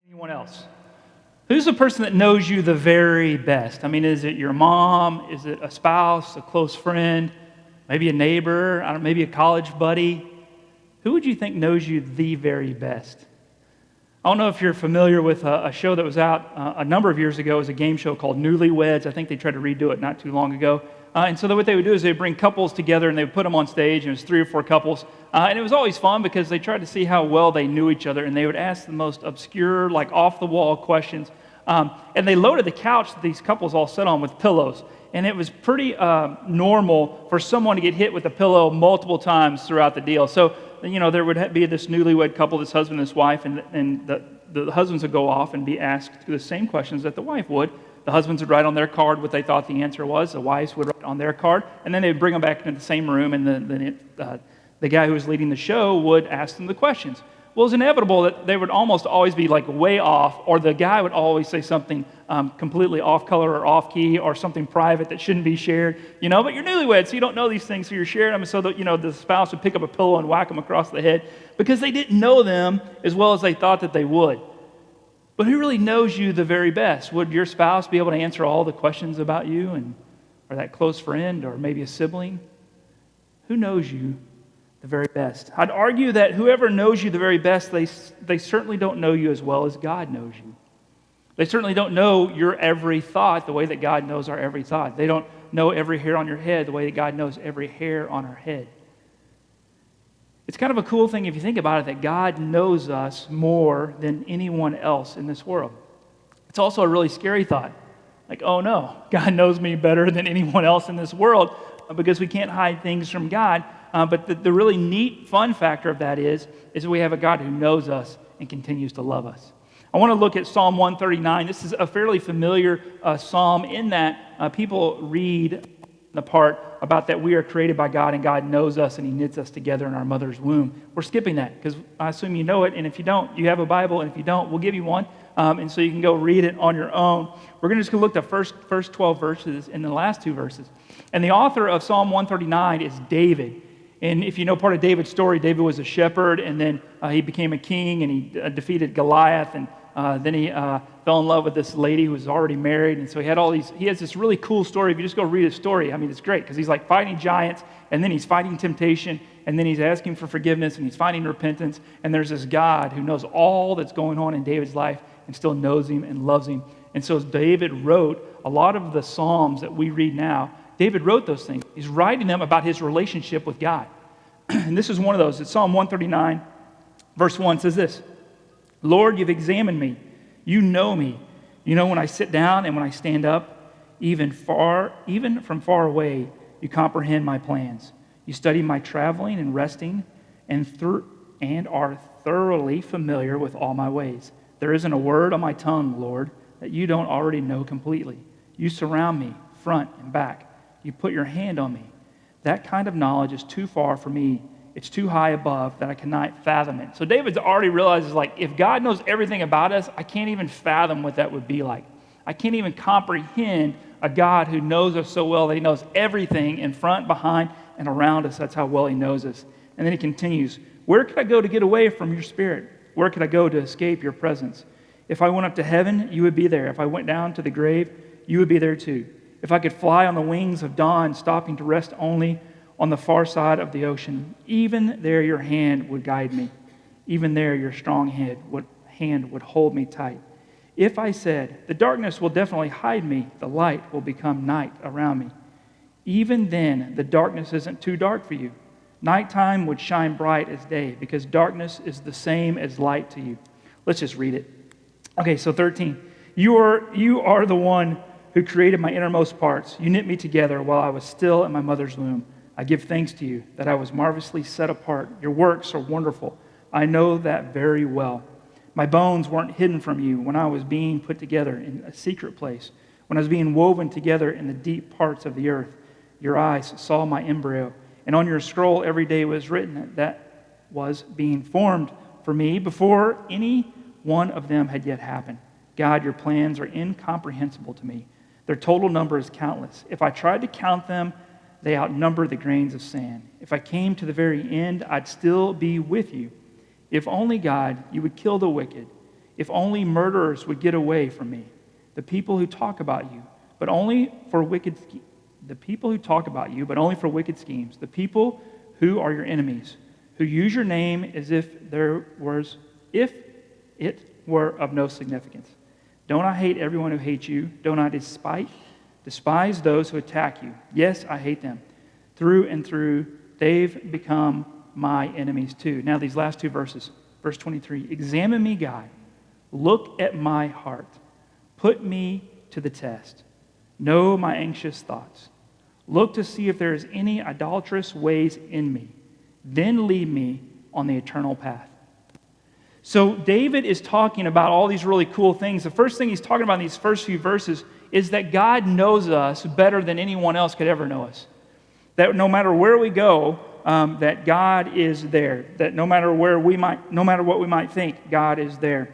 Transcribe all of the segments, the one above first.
Anyone else? Who's the person that knows you the very best? I mean, is it your mom? Is it a spouse, a close friend, maybe a neighbor, I don't know, maybe a college buddy? Who would you think knows you the very best? I don't know if you're familiar with a show that was out a number of years ago. It was a game show called Newlyweds. I think they tried to redo it not too long ago. And so what they would do is they'd bring couples together and they would put them on stage, and it was 3 or 4 couples. And it was always fun because they tried to see how well they knew each other, and they would ask the most obscure, like off-the-wall questions. And they loaded the couch that these couples all sat on with pillows. And it was pretty normal for someone to get hit with a pillow multiple times throughout the deal. So, there would be this newlywed couple, this husband and this wife, and the husbands would go off and be asked the same questions that the wife would. The husbands would write on their card what they thought the answer was. The wives would write on their card. And then they would bring them back into the same room, and the guy who was leading the show would ask them the questions. Well, it was inevitable that they would almost always be like way off, or the guy would always say something completely off color or off key, or something private that shouldn't be shared. But you're newlywed, so you don't know these things, so you're sharing them. So that the spouse would pick up a pillow and whack them across the head because they didn't know them as well as they thought that they would. But who really knows you the very best? Would your spouse be able to answer all the questions about you, or that close friend, or maybe a sibling? Who knows you the very best? I'd argue that whoever knows you the very best, they certainly don't know you as well as God knows you. They certainly don't know your every thought the way that God knows our every thought. They don't know every hair on your head the way that God knows every hair on our head. It's kind of a cool thing if you think about it, that God knows us more than anyone else in this world. It's also a really scary thought. Like, oh no, God knows me better than anyone else in this world, because we can't hide things from God. But the really neat, fun factor of that is we have a God who knows us and continues to love us. I want to look at Psalm 139. This is a fairly familiar psalm in that people read the part about that we are created by God and God knows us and He knits us together in our mother's womb. We're skipping that because I assume you know it, and if you don't, you have a Bible, and if you don't, we'll give you one, and so you can go read it on your own. We're just going to look at the first 12 verses and the last 2 verses. And the author of Psalm 139 is David. And if you know part of David's story, David was a shepherd, and then he became a king, and he defeated Goliath, and then he fell in love with this lady who was already married. And so he has this really cool story. If you just go read his story, I mean, it's great, because he's like fighting giants, and then he's fighting temptation, and then he's asking for forgiveness, and he's finding repentance, and there's this God who knows all that's going on in David's life and still knows him and loves him. And so David wrote a lot of the Psalms that we read now. David wrote those things. He's writing them about his relationship with God. And this is one of those. It's Psalm 139, verse 1 says this: Lord, you've examined me. You know me. You know when I sit down and when I stand up. Even from far away, you comprehend my plans. You study my traveling and resting, and are thoroughly familiar with all my ways. There isn't a word on my tongue, Lord, that you don't already know completely. You surround me, front and back. You put your hand on me. That kind of knowledge is too far for me. It's too high above that I cannot fathom it. So David's already realizes, like, if God knows everything about us, I can't even fathom what that would be like. I can't even comprehend a God who knows us so well that He knows everything in front, behind, and around us. That's how well He knows us. And then he continues, where could I go to get away from your spirit? Where could I go to escape your presence? If I went up to heaven, you would be there. If I went down to the grave, you would be there too. If I could fly on the wings of dawn, stopping to rest only on the far side of the ocean, even there your hand would guide me. Even there your strong hand would hold me tight. If I said, the darkness will definitely hide me, the light will become night around me. Even then, the darkness isn't too dark for you. Nighttime would shine bright as day, because darkness is the same as light to you. Let's just read it. Okay, so 13. You are the one who created my innermost parts. You knit me together while I was still in my mother's womb. I give thanks to you that I was marvelously set apart. Your works are wonderful. I know that very well. My bones weren't hidden from you when I was being put together in a secret place, when I was being woven together in the deep parts of the earth. Your eyes saw my embryo, and on your scroll every day was written that was being formed for me before any one of them had yet happened. God, your plans are incomprehensible to me. Their total number is countless. If I tried to count them, they outnumber the grains of sand. If I came to the very end, I'd still be with you. If only, God, you would kill the wicked. If only murderers would get away from me. The people who talk about you, but only for wicked schemes. The people who talk about you, but only for wicked schemes. The people who are your enemies, who use your name as if it were of no significance. Don't I hate everyone who hates you? Don't I despise those who attack you? Yes, I hate them. Through and through, they've become my enemies too. Now these last two verses. Verse 23, examine me, God. Look at my heart. Put me to the test. Know my anxious thoughts. Look to see if there is any idolatrous ways in me. Then lead me on the eternal path. So David is talking about all these really cool things. The first thing he's talking about in these first few verses is that God knows us better than anyone else could ever know us. That no matter where we go, that God is there. That no matter what we might think, God is there.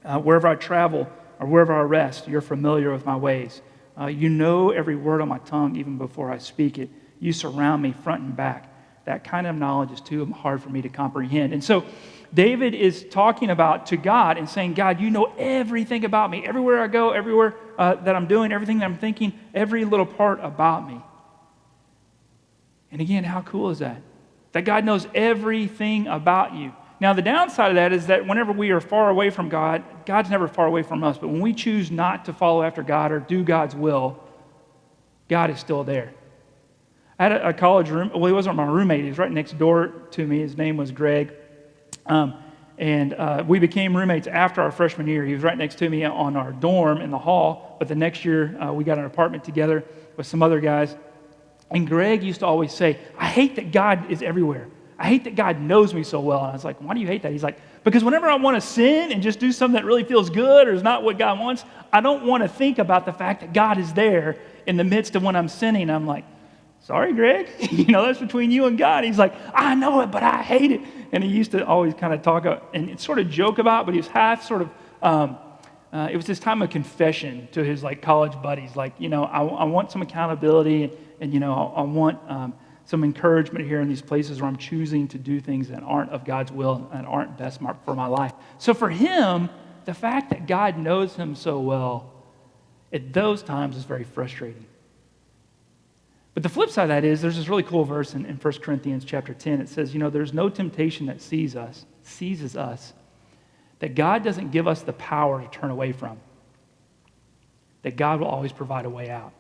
Wherever I travel or wherever I rest, you're familiar with my ways. You know every word on my tongue even before I speak it. You surround me front and back. That kind of knowledge is too hard for me to comprehend. And so David is talking about to God and saying, God, you know everything about me. Everywhere I go, everywhere that I'm doing, everything that I'm thinking, every little part about me. And again, how cool is that? That God knows everything about you. Now, the downside of that is that whenever we are far away from God, God's never far away from us. But when we choose not to follow after God or do God's will, God is still there. I had a college room. Well, he wasn't my roommate. He was right next door to me. His name was Greg. And we became roommates after our freshman year. He was right next to me on our dorm in the hall. But the next year, we got an apartment together with some other guys. And Greg used to always say, I hate that God is everywhere. I hate that God knows me so well. And I was like, why do you hate that? He's like, because whenever I want to sin and just do something that really feels good or is not what God wants, I don't want to think about the fact that God is there in the midst of when I'm sinning. I'm like, sorry, Greg, that's between you and God. He's like, I know it, but I hate it. And he used to always kind of talk and sort of joke about, but he was half sort of, it was this time of confession to his college buddies. Like, I want some accountability and I want some encouragement here in these places where I'm choosing to do things that aren't of God's will and aren't best for my life. So for him, the fact that God knows him so well at those times is very frustrating. But the flip side of that is there's this really cool verse in 1 Corinthians chapter 10. It says, there's no temptation that seizes us, that God doesn't give us the power to turn away from, that God will always provide a way out.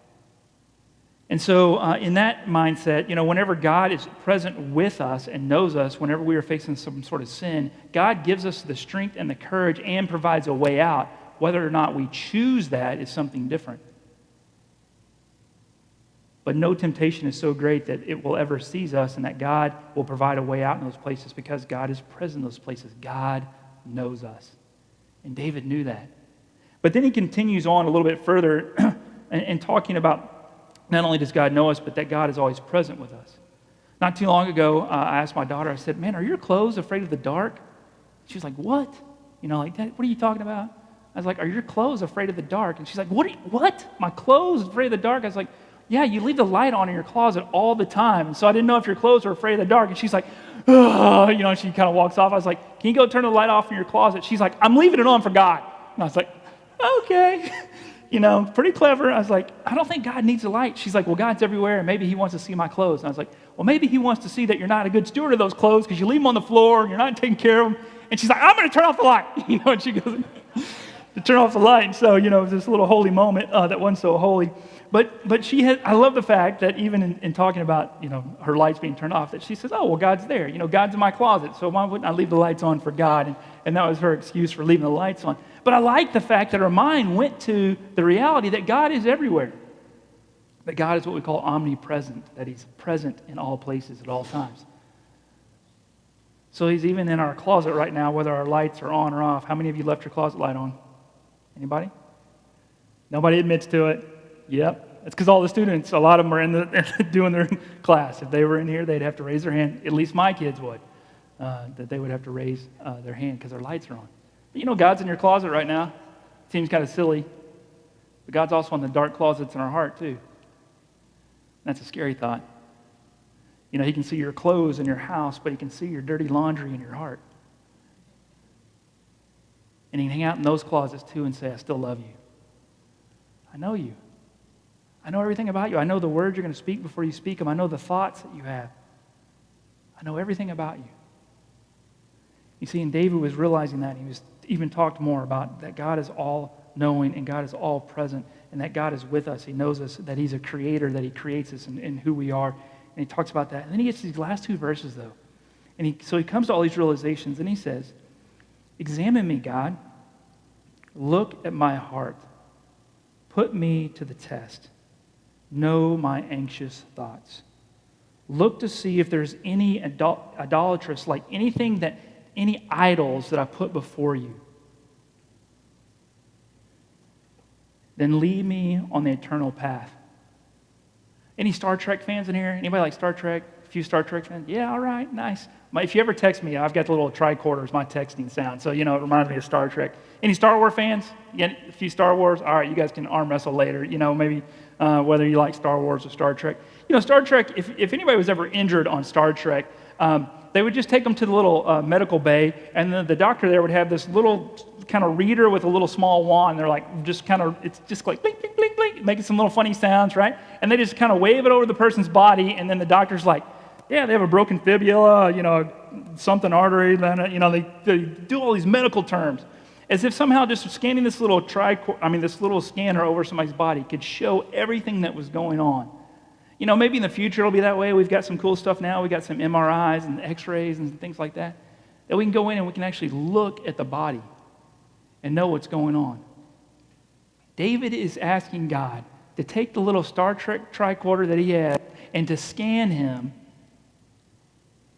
And so in that mindset, whenever God is present with us and knows us, whenever we are facing some sort of sin, God gives us the strength and the courage and provides a way out. Whether or not we choose that is something different. But no temptation is so great that it will ever seize us, and that God will provide a way out in those places because God is present in those places. God knows us. And David knew that. But then he continues on a little bit further and talking about not only does God know us, but that God is always present with us. Not too long ago, I asked my daughter, I said, man, are your clothes afraid of the dark? She was like, what? Dad, what are you talking about? I was like, are your clothes afraid of the dark? And she's like, what? My clothes afraid of the dark? I was like, yeah, you leave the light on in your closet all the time. And so I didn't know if your clothes were afraid of the dark. And she's like, oh, and she kind of walks off. I was like, can you go turn the light off in your closet? She's like, I'm leaving it on for God. And I was like, okay. Pretty clever. I was like, I don't think God needs a light. She's like, well, God's everywhere, and maybe he wants to see my clothes. And I was like, well, maybe he wants to see that you're not a good steward of those clothes because you leave them on the floor and you're not taking care of them. And she's like, I'm going to turn off the light. And she goes to turn off the light. And so, it was this little holy moment that wasn't so holy. But I love the fact that even in talking about, her lights being turned off, that she says, oh, well, God's there. God's in my closet, so why wouldn't I leave the lights on for God? And that was her excuse for leaving the lights on. But I like the fact that her mind went to the reality that God is everywhere. That God is what we call omnipresent, that he's present in all places at all times. So he's even in our closet right now, whether our lights are on or off. How many of you left your closet light on? Anybody? Nobody admits to it. Yep. It's because all the students, a lot of them are doing their class. If they were in here, they'd have to raise their hand. At least my kids would. That they would have to raise their hand because their lights are on. But God's in your closet right now. Seems kind of silly. But God's also in the dark closets in our heart too. That's a scary thought. He can see your clothes in your house, but he can see your dirty laundry in your heart. And he can hang out in those closets too and say, I still love you. I know you. I know everything about you. I know the words you're going to speak before you speak them. I know the thoughts that you have. I know everything about you. You see, and David was realizing that. He was even talked more about that God is all-knowing and God is all-present and that God is with us. He knows us, that he's a creator, that he creates us and who we are. And he talks about that. And then he gets to these last two verses, though. And so he comes to all these realizations, and he says, examine me, God. Look at my heart. Put me to the test. Know my anxious thoughts. Look to see if there's any idolatrous, like any idols that I put before you. Then lead me on the eternal path. Any Star Trek fans in here? Anybody like Star Trek? A few Star Trek fans? Yeah, all right, nice. If you ever text me, I've got the little tricorder as my texting sound. So, it reminds me of Star Trek. Any Star Wars fans? You got a few Star Wars? All right, you guys can arm wrestle later, maybe whether you like Star Wars or Star Trek. Star Trek, if anybody was ever injured on Star Trek, they would just take them to the little medical bay, and then the doctor there would have this little kind of reader with a little small wand. They're like, it's just like blink, blink, blink, blink, making some little funny sounds, right? And they just kind of wave it over the person's body, and then the doctor's like, yeah, they have a broken fibula, something artery, then, they do all these medical terms. As if somehow just scanning this little scanner over somebody's body could show everything that was going on. Maybe in the future it'll be that way. We've got some cool stuff now. We've got some MRIs and x-rays and things like that we can go in and we can actually look at the body and know what's going on. David is asking God to take the little Star Trek tricorder that he had and to scan him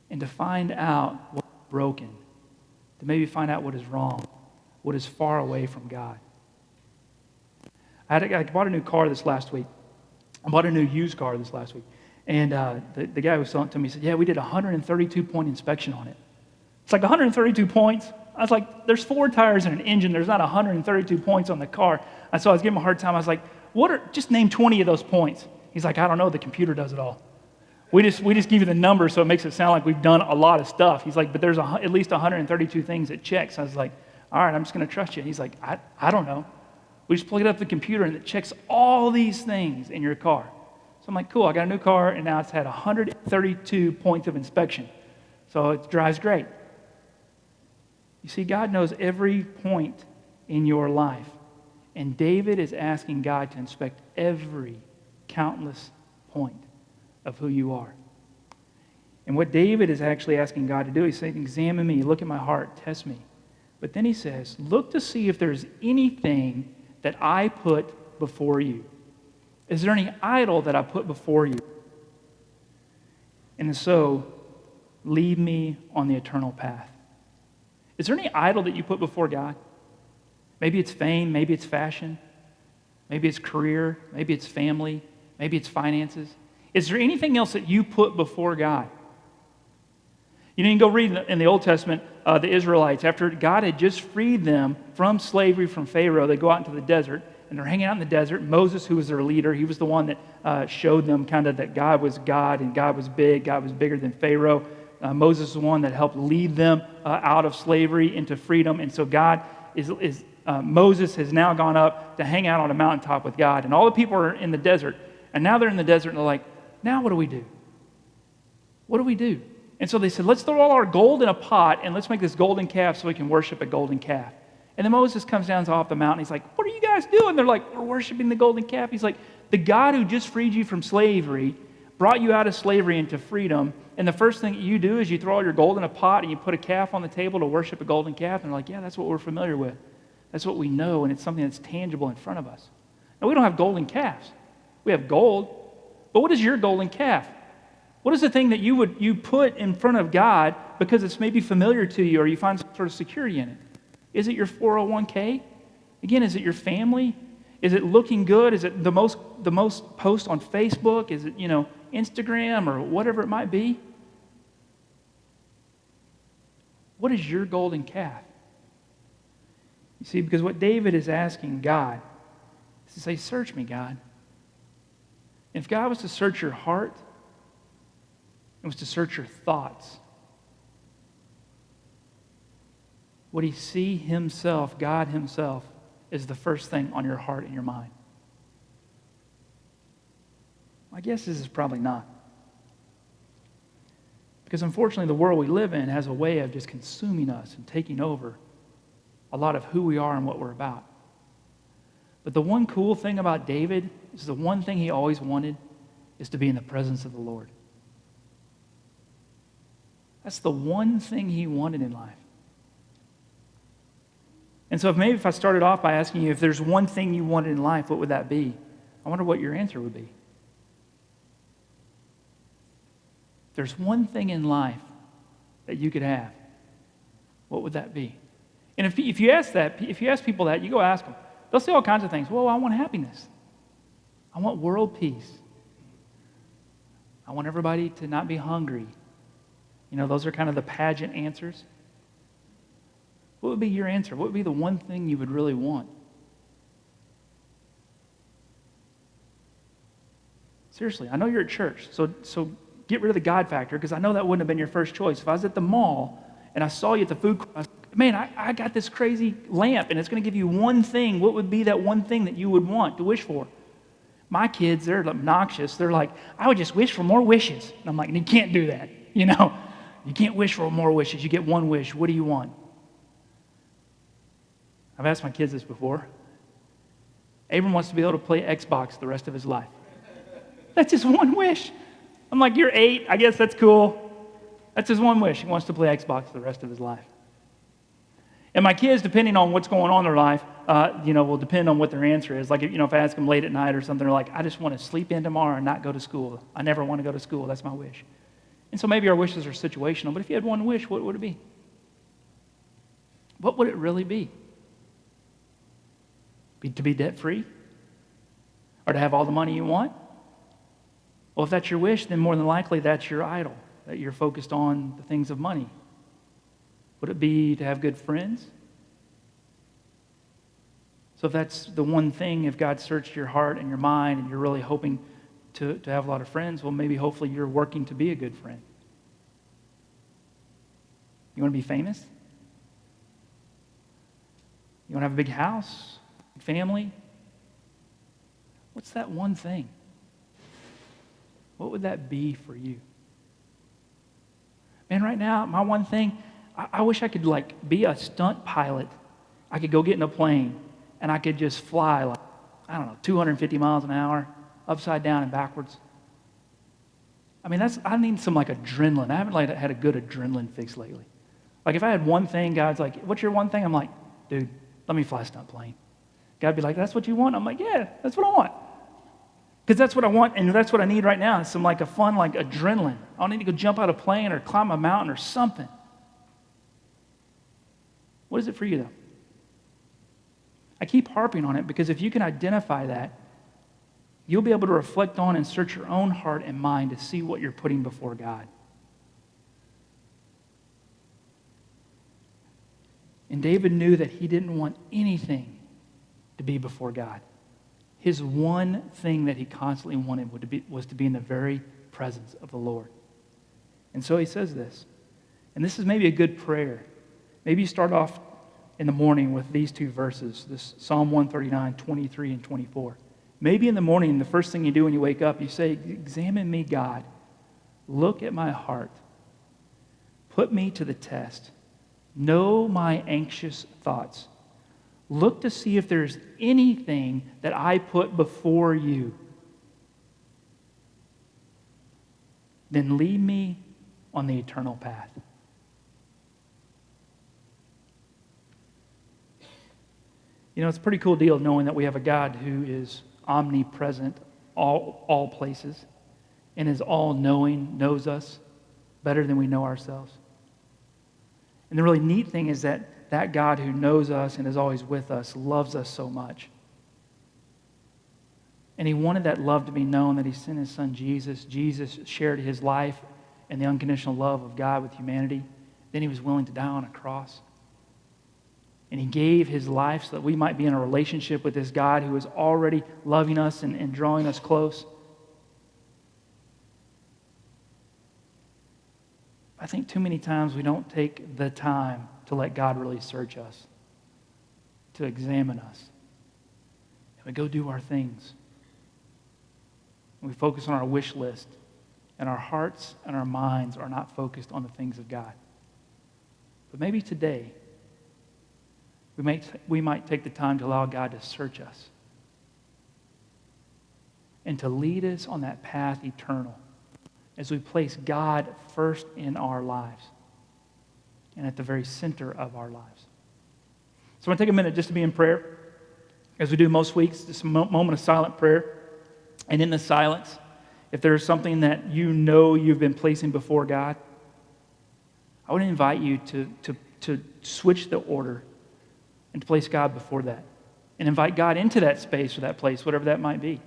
and to find out what's broken, to maybe find out what is wrong, what is far away from God. I bought a new car this last week. I bought a new used car this last week. And the guy who was selling it to me said, yeah, we did a 132-point inspection on it. It's like 132 points. I was like, there's 4 tires and an engine. There's not 132 points on the car. And so I was giving him a hard time. I was like, just name 20 of those points. He's like, I don't know. The computer does it all. We just give you the number so it makes it sound like we've done a lot of stuff. He's like, but there's at least 132 things it checks. I was like, all right, I'm just going to trust you. He's like, I don't know. We just plug it up the computer and it checks all these things in your car. So I'm like, cool, I got a new car and now it's had 132 points of inspection. So it drives great. You see, God knows every point in your life. And David is asking God to inspect every countless point of who you are. And what David is actually asking God to do, he's saying, examine me, look at my heart, test me. But then he says, look to see if there's anything that I put before you. Is there any idol that I put before you? And so, lead me on the eternal path. Is there any idol that you put before God? Maybe it's fame, maybe it's fashion, maybe it's career, maybe it's family, maybe it's finances. Is there anything else that you put before God? You can go read in the Old Testament, the Israelites, after God had just freed them from slavery from Pharaoh, they go out into the desert, and they're hanging out in the desert. Moses, who was their leader, he was the one that showed them kind of that God was God, and God was big, God was bigger than Pharaoh. Moses is the one that helped lead them out of slavery into freedom, and so Moses has now gone up to hang out on a mountaintop with God, and all the people are in the desert, and now they're in the desert, and they're like, now what do we do? What do we do? And so they said, let's throw all our gold in a pot and let's make this golden calf so we can worship a golden calf. And then Moses comes down off the mountain. He's like, what are you guys doing? They're like, we're worshiping the golden calf. He's like, the God who just freed you from slavery brought you out of slavery into freedom. And the first thing you do is you throw all your gold in a pot and you put a calf on the table to worship a golden calf. And they're like, yeah, that's what we're familiar with. That's what we know. And it's something that's tangible in front of us. Now, we don't have golden calves. We have gold. But what is your golden calf? What is the thing that you put in front of God because it's maybe familiar to you or you find some sort of security in it? Is it your 401k? Again, is it your family? Is it looking good? Is it the most posts on Facebook? Is it, Instagram or whatever it might be? What is your golden calf? You see, because what David is asking God is to say, search me, God. And if God was to search your heart, it was to search your thoughts. Would he see himself, God himself, as the first thing on your heart and your mind? My guess is probably not. Because unfortunately, the world we live in has a way of just consuming us and taking over a lot of who we are and what we're about. But the one cool thing about David is the one thing he always wanted is to be in the presence of the Lord. That's the one thing he wanted in life. And so if I started off by asking you if there's one thing you wanted in life, what would that be? I wonder what your answer would be. There's one thing in life that you could have, what would that be? And if you ask people that, you go ask them, they'll say all kinds of things. Well, I want happiness. I want world peace. I want everybody to not be hungry. Those are kind of the pageant answers. What would be your answer? What would be the one thing you would really want? Seriously, I know you're at church, so get rid of the God factor, because I know that wouldn't have been your first choice. If I was at the mall and I saw you at the food court, I was like, man, I got this crazy lamp, and it's going to give you one thing. What would be that one thing that you would want to wish for? My kids, they're obnoxious. They're like, I would just wish for more wishes. And I'm like, you can't do that. You can't wish for more wishes. You get one wish. What do you want? I've asked my kids this before. Abram wants to be able to play Xbox the rest of his life. That's his one wish. I'm like, you're 8. I guess that's cool. That's his one wish. He wants to play Xbox the rest of his life. And my kids, depending on what's going on in their life, will depend on what their answer is. Like, if I ask them late at night or something, they're like, I just want to sleep in tomorrow and not go to school. I never want to go to school. That's my wish. And so maybe our wishes are situational, but if you had one wish, what would it be? What would it really be? To be debt-free? Or to have all the money you want? Well, if that's your wish, then more than likely that's your idol, that you're focused on the things of money. Would it be to have good friends? So if that's the one thing, if God searched your heart and your mind and you're really hoping to have a lot of friends, well, maybe hopefully you're working to be a good friend. You want to be famous? You want to have a big house, big family? What's that one thing? What would that be for you? Man, right now, my one thing, I wish I could be a stunt pilot. I could go get in a plane and I could just fly 250 miles an hour, upside down and backwards. I mean, I need some adrenaline. I haven't had a good adrenaline fix lately. If I had one thing, God's like, what's your one thing? I'm like, dude, let me fly a stunt plane. God'd be like, that's what you want? I'm like, yeah, that's what I want. Because that's what I want, and that's what I need right now. Some a fun adrenaline. I need to go jump out of a plane or climb a mountain or something. What is it for you, though? I keep harping on it because if you can identify that, you'll be able to reflect on and search your own heart and mind to see what you're putting before God. And David knew that he didn't want anything to be before God. His one thing that he constantly wanted was to be in the very presence of the Lord. And so he says this. And this is maybe a good prayer. Maybe you start off in the morning with these two verses, this Psalm 139, 23 and 24. Maybe in the morning, the first thing you do when you wake up, you say, examine me, God. Look at my heart. Put me to the test. Know my anxious thoughts. Look to see if there's anything that I put before you. Then lead me on the eternal path. It's a pretty cool deal knowing that we have a God who is omnipresent, all places, and is all-knowing, knows us better than we know ourselves. And the really neat thing is that God who knows us and is always with us loves us so much. And he wanted that love to be known, that he sent his son Jesus. Jesus shared his life and the unconditional love of God with humanity. Then he was willing to die on a cross. And he gave his life so that we might be in a relationship with this God who is already loving us and drawing us close. I think too many times we don't take the time to let God really search us, to examine us. And we go do our things. And we focus on our wish list, and our hearts and our minds are not focused on the things of God. But maybe today, we might take the time to allow God to search us and to lead us on that path eternal as we place God first in our lives and at the very center of our lives. So I want to take a minute just to be in prayer, as we do most weeks, just a moment of silent prayer. And in the silence, if there's something that you know you've been placing before God, I would invite you to switch the order and to place God before that. And invite God into that space or that place, whatever that might be.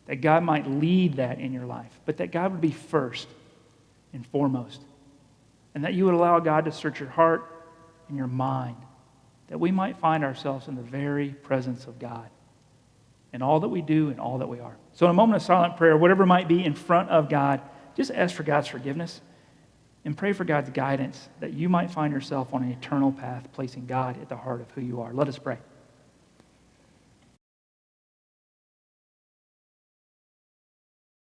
That God might lead that in your life, but that God would be first and foremost. And that you would allow God to search your heart and your mind, that we might find ourselves in the very presence of God in all that we do and all that we are. So in a moment of silent prayer, whatever might be in front of God, just ask for God's forgiveness and pray for God's guidance, that you might find yourself on an eternal path, placing God at the heart of who you are. Let us pray.